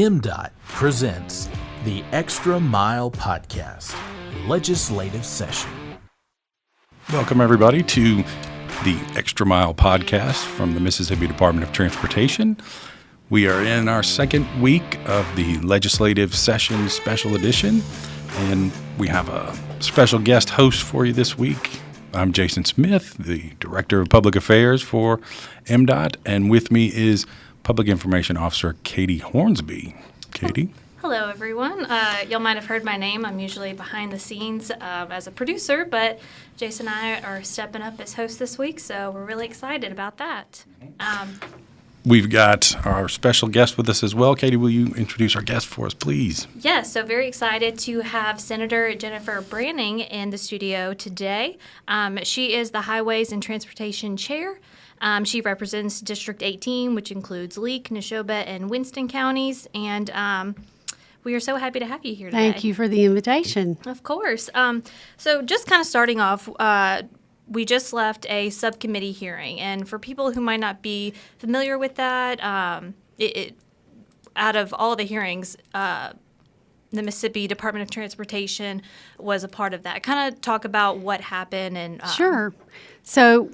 MDOT presents the Extra Mile Podcast, Legislative Session. Welcome, everybody, to the Extra Mile Podcast from the Mississippi Department of Transportation. We are in our second week of the Legislative Session Special Edition, and we have a special guest host for you this week. I'm Jason Smith, the Director of Public Affairs for MDOT, and with me is Public Information Officer Katie Hornsby. Katie? Hello, everyone. Y'all might have heard my name. I'm usually behind the scenes as a producer, but Jason and I are stepping up as hosts this week, so we're really excited about that. We've got our special guest with us as well. Katie, will you introduce our guest for us, please? Yes, so very excited to have Senator Jenifer Branning in the studio today. She is the Highways and Transportation Chair. She represents District 18, which includes Leake, Neshoba, and Winston counties, and we are so happy to have you here today. Thank you for the invitation. Of course. So just kind of starting off, we just left a subcommittee hearing, and for people who might not be familiar with that, out of all the hearings, the Mississippi Department of Transportation was a part of that. Kind of talk about what happened and Sure. So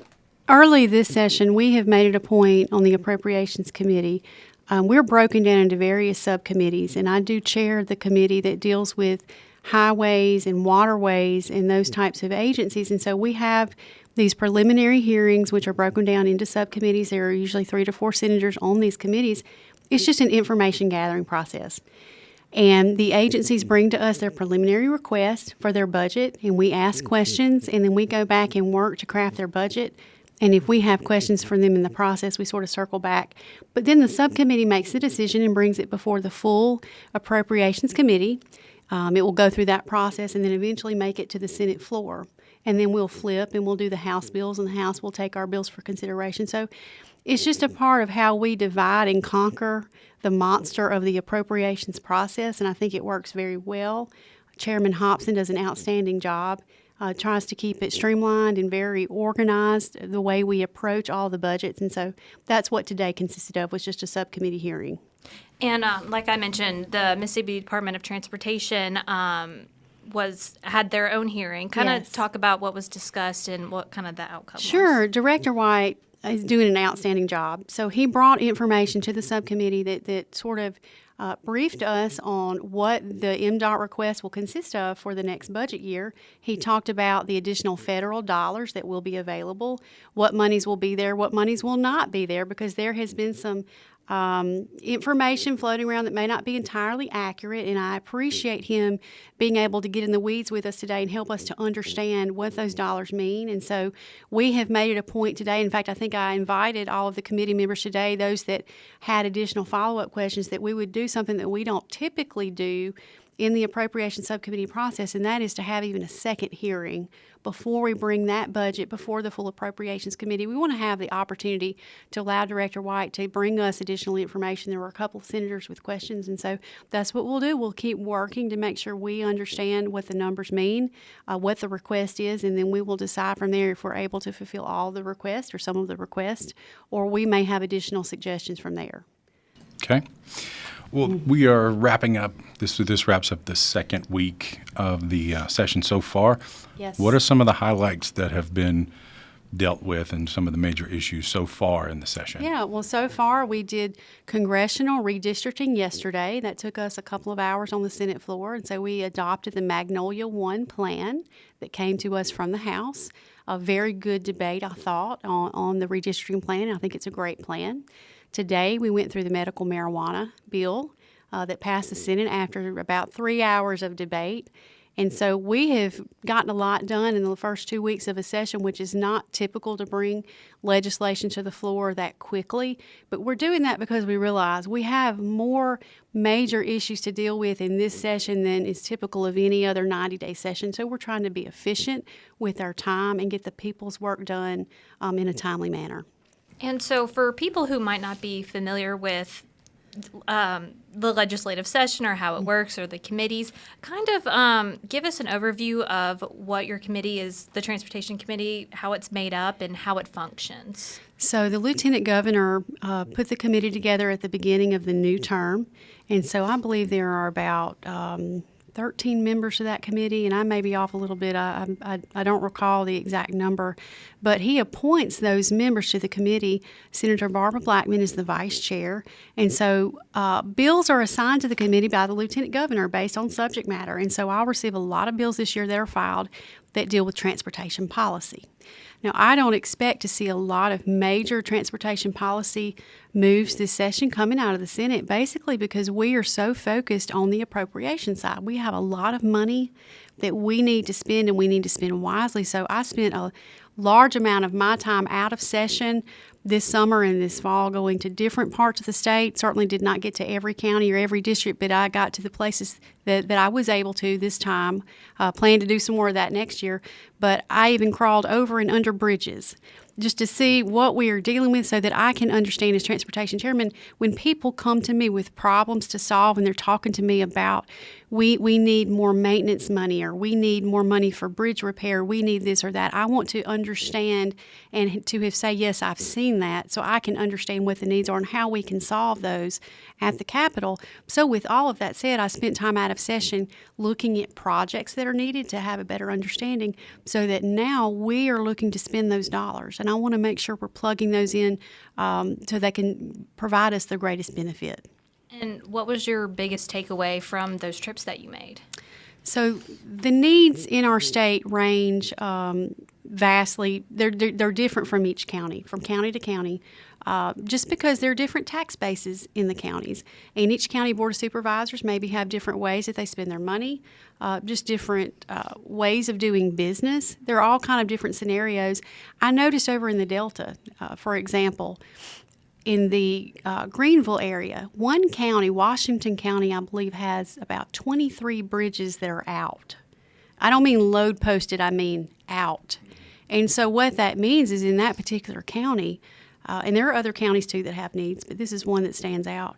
early this session, we have made it a point on the Appropriations Committee. We're broken down into various subcommittees, and I do chair the committee that deals with highways and waterways and those types of agencies. And so we have these preliminary hearings, which are broken down into subcommittees. There are usually 3 to 4 senators on these committees. It's just an information gathering process. And the agencies bring to us their preliminary request for their budget, and we ask questions, and then we go back and work to craft their budget. And if we have questions for them in the process, we sort of circle back. But then the subcommittee makes the decision and brings it before the full Appropriations Committee. It will go through that process and then eventually make it to the Senate floor. And then we'll flip and we'll do the House bills, and the House will take our bills for consideration. So it's just a part of how we divide and conquer the monster of the appropriations process, and I think it works very well. Chairman Hobson does an outstanding job. Tries to keep it streamlined and very organized, the way we approach all the budgets. And so that's what today consisted of, was just a subcommittee hearing. And like I mentioned, the Mississippi Department of Transportation had their own hearing. Kind of talk about what was discussed and what kind of the outcome was. Sure. Director White is doing an outstanding job. So he brought information to the subcommittee that sort of briefed us on what the MDOT request will consist of for the next budget year. He talked about the additional federal dollars that will be available, what monies will be there, what monies will not be there, because there has been some information floating around that may not be entirely accurate, and I appreciate him being able to get in the weeds with us today and help us to understand what those dollars mean. And so we have made it a point today. In fact, I think I invited all of the committee members today, those that had additional follow-up questions, that we would do something that we don't typically do in the appropriation subcommittee process, and that is to have even a second hearing before we bring that budget before the full appropriations committee. We want to have the opportunity to allow Director White to bring us additional information. There were a couple of senators with questions, and so that's what we'll do. We'll keep working to make sure we understand what the numbers mean, what the request is, and then we will decide from there if we're able to fulfill all the requests or some of the requests, or we may have additional suggestions from there. Okay. Well, we are wrapping up. This wraps up the second week of the session so far. Yes. What are some of the highlights that have been dealt with and some of the major issues so far in the session? Yeah, well, so far we did congressional redistricting yesterday. That took us a couple of hours on the Senate floor, and so we adopted the Magnolia 1 plan that came to us from the House. A very good debate, I thought, on the redistricting plan. I think it's a great plan. Today, we went through the medical marijuana bill that passed the Senate after about 3 hours of debate. And so we have gotten a lot done in the first 2 weeks of a session, which is not typical to bring legislation to the floor that quickly. But we're doing that because we realize we have more major issues to deal with in this session than is typical of any other 90-day session. So we're trying to be efficient with our time and get the people's work done in a timely manner. And so for people who might not be familiar with the legislative session or how it works or the committees. Kind of give us an overview of what your committee is, the Transportation Committee, how it's made up and how it functions. So the Lieutenant Governor put the committee together at the beginning of the new term, and so I believe there are about 13 members to that committee, and I may be off a little bit. I don't recall the exact number, but he appoints those members to the committee. Senator Barbara Blackman is the vice chair, and so bills are assigned to the committee by the Lieutenant Governor based on subject matter, and so I'll receive a lot of bills this year that are filed that deal with transportation policy. Now, I don't expect to see a lot of major transportation policy moves this session coming out of the Senate, basically because we are so focused on the appropriation side. We have a lot of money that we need to spend, and we need to spend wisely. So I spent a large amount of my time out of session this summer and this fall going to different parts of the state. Certainly did not get to every county or every district, but I got to the places that I was able to this time. Plan to do some more of that next year. But I even crawled over and under bridges just to see what we are dealing with so that I can understand as transportation chairman when people come to me with problems to solve and they're talking to me about we need more maintenance money or we need more money for bridge repair, we need this or that. I want to understand and to have say, yes, I've seen that, so I can understand what the needs are and how we can solve those at the Capitol. So with all of that said, I spent time out of session looking at projects that are needed to have a better understanding so that now we are looking to spend those dollars. And I want to make sure we're plugging those in so they can provide us the greatest benefit. And what was your biggest takeaway from those trips that you made? So the needs in our state range vastly. They're different from each county, from county to county, just because there are different tax bases in the counties. And each county board of supervisors maybe have different ways that they spend their money, just different ways of doing business. There are all kind of different scenarios. I noticed over in the Delta, for example, in the Greenville area, one county, Washington County, I believe, has about 23 bridges that are out. I don't mean load posted, I mean out. And so what that means is in that particular county, and there are other counties too that have needs, but this is one that stands out.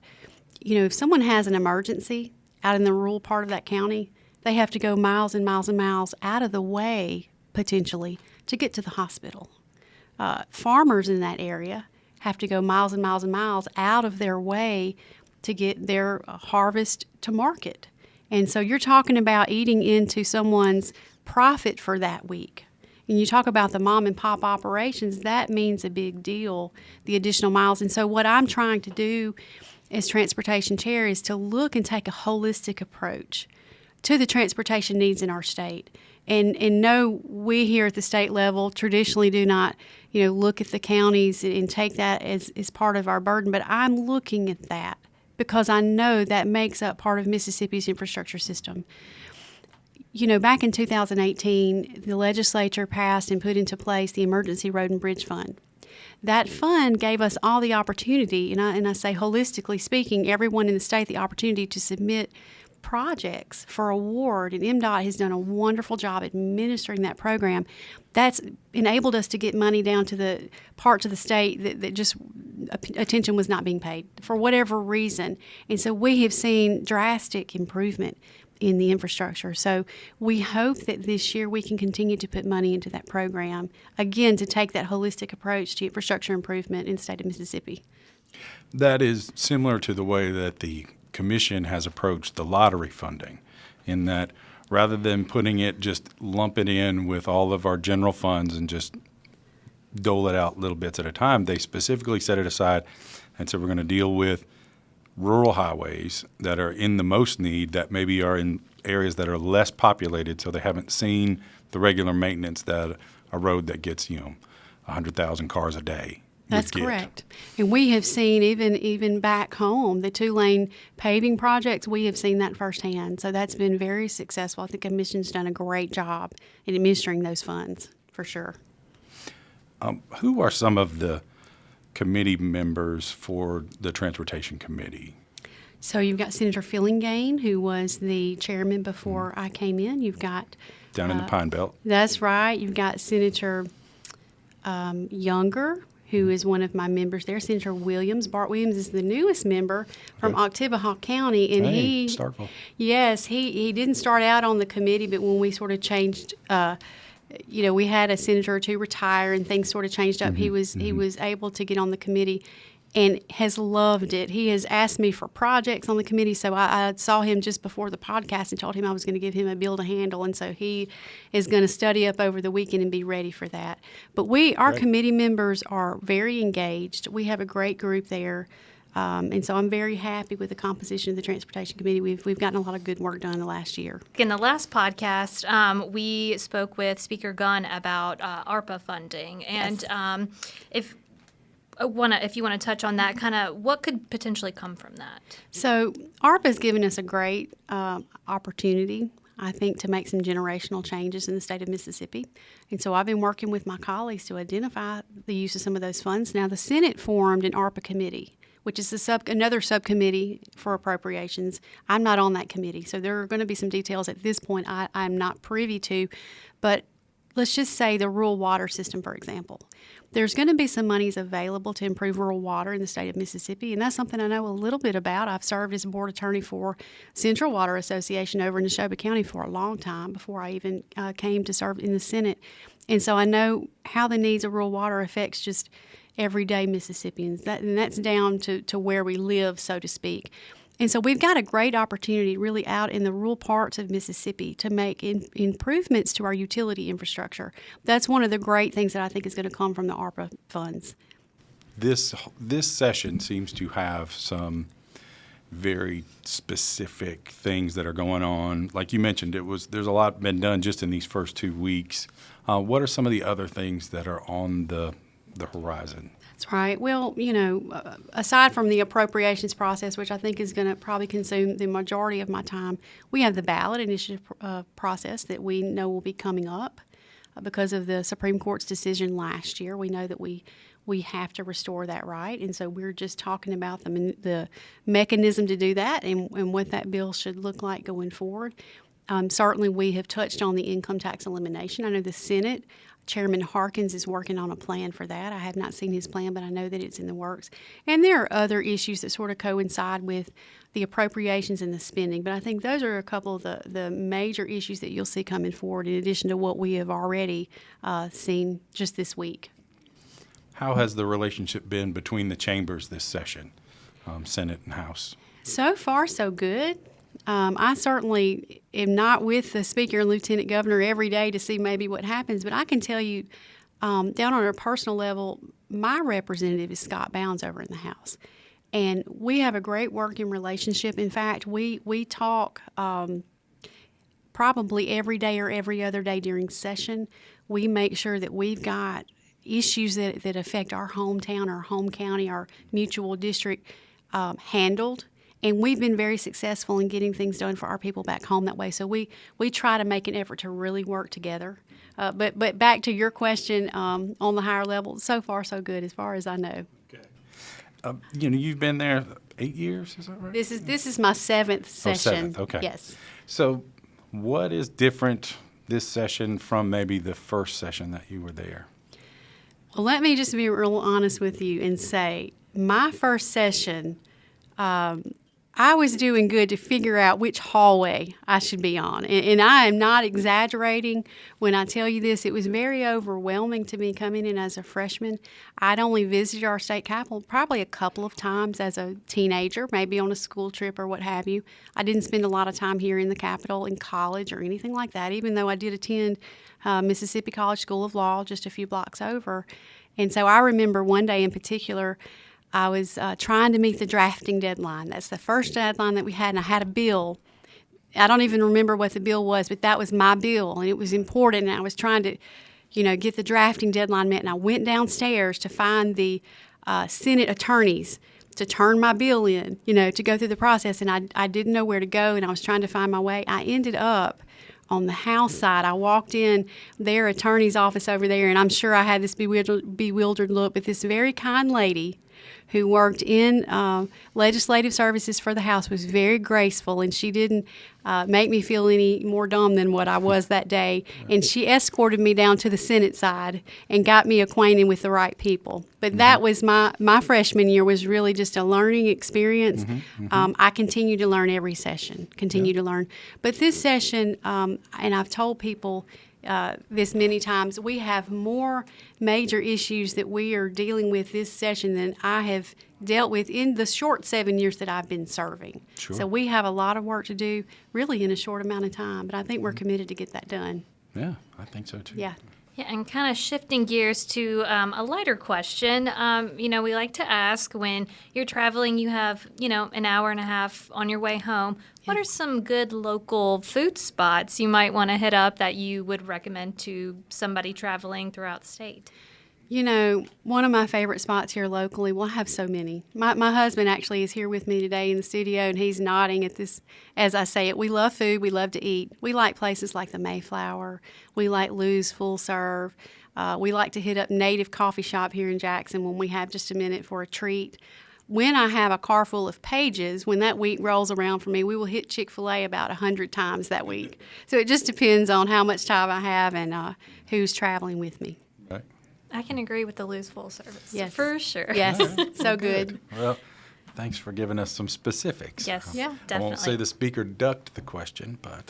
You know, if someone has an emergency out in the rural part of that county, they have to go miles and miles and miles out of the way, potentially, to get to the hospital. Farmers in that area have to go miles and miles and miles out of their way to get their harvest to market. And so you're talking about eating into someone's profit for that week. And you talk about the mom and pop operations, that means a big deal, the additional miles. And so what I'm trying to do as transportation chair is to look and take a holistic approach to the transportation needs in our state. And no, we here at the state level traditionally do not, look at the counties and take that as part of our burden. But I'm looking at that because I know that makes up part of Mississippi's infrastructure system. Back in 2018, the legislature passed and put into place the Emergency Road and Bridge Fund. That fund gave us all the opportunity, and I say holistically speaking, everyone in the state the opportunity to submit projects for award, and MDOT has done a wonderful job administering that program. That's enabled us to get money down to the parts of the state that just attention was not being paid for whatever reason. And so we have seen drastic improvement in the infrastructure. So we hope that this year we can continue to put money into that program, again, to take that holistic approach to infrastructure improvement in the state of Mississippi. That is similar to the way that the Commission has approached the lottery funding, in that rather than putting it, just lump it in with all of our general funds and just dole it out little bits at a time, they specifically set it aside and said we're going to deal with rural highways that are in the most need, that maybe are in areas that are less populated, so they haven't seen the regular maintenance that a road that gets 100,000 cars a day. That's correct. And we have seen even back home, the 2-lane paving projects, we have seen that firsthand. So that's been very successful. I think the Commission's done a great job in administering those funds, for sure. Who are some of the committee members for the Transportation Committee? So you've got Senator Fillingane, who was the chairman before I came in. You've got down in the Pine Belt. That's right. You've got Senator Younger, who is one of my members there. Senator Williams, Bart Williams, is the newest member from Oktibbeha County, and Starkville. Yes, he didn't start out on the committee, but when we sort of changed, we had a senator or two retire, and things sort of changed up. He was able to get on the committee, and has loved it. He has asked me for projects on the committee, so I saw him just before the podcast and told him I was going to give him a bill to handle, and so he is going to study up over the weekend and be ready for that. But our committee members are very engaged. We have a great group there, and so I'm very happy with the composition of the Transportation Committee. We've gotten a lot of good work done in the last year. In the last podcast, we spoke with Speaker Gunn about ARPA funding, and if you want to touch on that, kind of what could potentially come from that? So ARPA has given us a great opportunity, I think, to make some generational changes in the state of Mississippi. And so I've been working with my colleagues to identify the use of some of those funds. Now, the Senate formed an ARPA committee, which is another subcommittee for appropriations. I'm not on that committee, so there are going to be some details at this point I'm not privy to. But let's just say the rural water system, for example. There's going to be some monies available to improve rural water in the state of Mississippi, and that's something I know a little bit about. I've served as a board attorney for Central Water Association over in Neshoba County for a long time before I even came to serve in the Senate. And so I know how the needs of rural water affects just everyday Mississippians, and that's down to where we live, so to speak. And so we've got a great opportunity really out in the rural parts of Mississippi to make improvements to our utility infrastructure. That's one of the great things that I think is going to come from the ARPA funds. This session seems to have some very specific things that are going on. Like you mentioned, there's a lot been done just in these first 2 weeks. What are some of the other things that are on the horizon? That's right. Well, aside from the appropriations process, which I think is going to probably consume the majority of my time, we have the ballot initiative process that we know will be coming up because of the Supreme Court's decision last year. We know that we have to restore that right, and so we're just talking about the mechanism to do that and what that bill should look like going forward. Certainly, we have touched on the income tax elimination. I know the Senate Chairman Harkins is working on a plan for that. I have not seen his plan, but I know that it's in the works. And there are other issues that sort of coincide with the appropriations and the spending, but I think those are a couple of the major issues that you'll see coming forward in addition to what we have already seen just this week. How has the relationship been between the chambers this session, Senate and House? So far, so good. I certainly am not with the Speaker and Lieutenant Governor every day to see maybe what happens, but I can tell you down on a personal level, my representative is Scott Bounds over in the House. And we have a great working relationship. In fact, we talk probably every day or every other day during session. We make sure that we've got issues that affect our hometown, our home county, our mutual district handled. And we've been very successful in getting things done for our people back home that way. So we try to make an effort to really work together. But back to your question on the higher level, so far so good as far as I know. Okay. You've been there 8 years, is that right? This is my seventh session. 7th, okay. Yes. So what is different this session from maybe the first session that you were there? Well, let me just be real honest with you and say my first session, I was doing good to figure out which hallway I should be on. And I am not exaggerating when I tell you this. It was very overwhelming to me coming in as a freshman. I'd only visited our state capitol probably a couple of times as a teenager, maybe on a school trip or what have you. I didn't spend a lot of time here in the Capitol in college or anything like that, even though I did attend Mississippi College School of Law just a few blocks over. And so I remember one day in particular, I was trying to meet the drafting deadline. That's the first deadline that we had, and I had a bill. I don't even remember what the bill was, but that was my bill, and it was important, and I was trying to, get the drafting deadline met, and I went downstairs to find the Senate attorneys to turn my bill in, to go through the process, and I didn't know where to go, and I was trying to find my way. I ended up on the House side. I walked in their attorney's office over there, and I'm sure I had this bewildered look, but this very kind lady who worked in legislative services for the House, was very graceful, and she didn't make me feel any more dumb than what I was that day. And she escorted me down to the Senate side and got me acquainted with the right people. But that was my freshman year was really just a learning experience. I continue to learn every session, to learn. But this session, and I've told people this many times, we have more major issues that we are dealing with this session than I have dealt with in the short 7 years that I've been serving. Sure. So we have a lot of work to do really in a short amount of time, but I think we're committed to get that done. Yeah, I think so too. Yeah. Yeah, and kind of shifting gears to a lighter question. We like to ask when you're traveling, you have, an hour and a half on your way home. What are some good local food spots you might want to hit up that you would recommend to somebody traveling throughout the state? One of my favorite spots here locally, well, I have so many. My husband actually is here with me today in the studio, and he's nodding at this as I say it. We love food. We love to eat. We like places like the Mayflower. We like Lou's Full Serve. We like to hit up Native Coffee Shop here in Jackson when we have just a minute for a treat. When I have a car full of pages, when that week rolls around for me, we will hit Chick-fil-A about 100 times that week. So it just depends on how much time I have and who's traveling with me. Right. I can agree with the Lou's Full Service. Yes. For sure. Yes, so good. Well, thanks for giving us some specifics. Yes, Yeah. I won't definitely. say the speaker ducked the question, but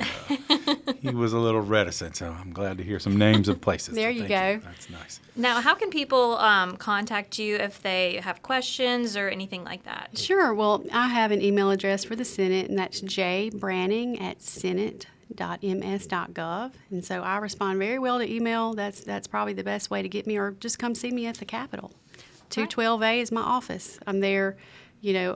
he was a little reticent, so I'm glad to hear some names of places. There So you thank go. That's nice. Now, how can people contact you if they have questions or anything like that? Sure. Well, I have an email address for the Senate, and that's jbranning@senate.ms.gov. And so I respond very well to email. That's probably the best way to get me, or just come see me at the Capitol. 212A is my office. I'm there, a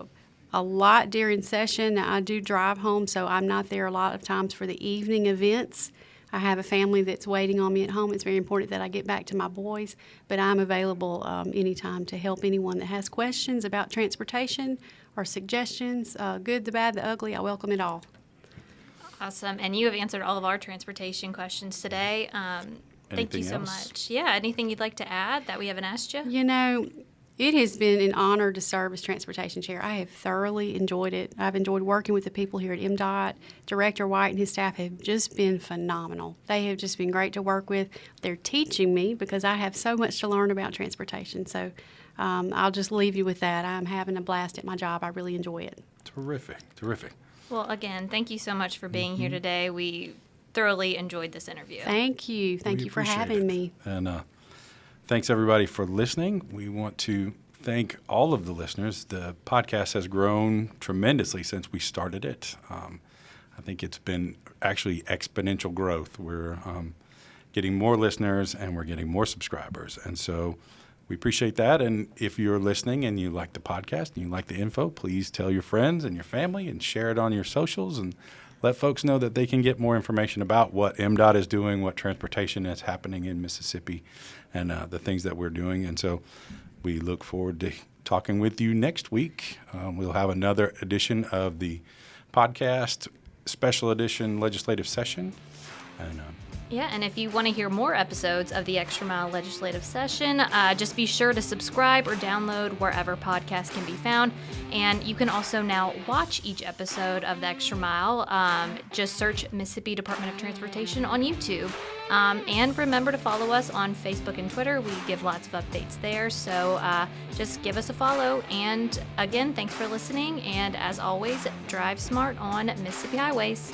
lot during session. Now, I do drive home, so I'm not there a lot of times for the evening events. I have a family that's waiting on me at home. It's very important that I get back to my boys, but I'm available anytime to help anyone that has questions about transportation or suggestions, good, the bad, the ugly. I welcome it all. Awesome. And you have answered all of our transportation questions today. Thank you Anything so else? much. Yeah, anything you'd like to add that we haven't asked you? It has been an honor to serve as transportation chair. I have thoroughly enjoyed it. I've enjoyed working with the people here at MDOT. Director White and his staff have just been phenomenal. They have just been great to work with. They're teaching me because I have so much to learn about transportation. So I'll just leave you with that. I'm having a blast at my job. I really enjoy it. Terrific. Well, again, thank you so much for being here today. We thoroughly enjoyed this interview. Thank you. Thank We you for appreciate having it. me. And thanks, everybody, for listening. We want to thank all of the listeners. The podcast has grown tremendously since we started it. I think it's been actually exponential growth. We're getting more listeners and we're getting more subscribers. And so we appreciate that. And if you're listening and you like the podcast and you like the info, please tell your friends and your family and share it on your socials and let folks know that they can get more information about what MDOT is doing, what transportation is happening in Mississippi, and the things that we're doing. And so we look forward to talking with you next week. We'll have another edition of the podcast, special edition legislative session. And Yeah, and if you want to hear more episodes of the Extra Mile Legislative Session, just be sure to subscribe or download wherever podcasts can be found. And you can also now watch each episode of the Extra Mile. Just search Mississippi Department of Transportation on YouTube. And remember to follow us on Facebook and Twitter. We give lots of updates there. So just give us a follow. And again, thanks for listening. And as always, drive smart on Mississippi highways.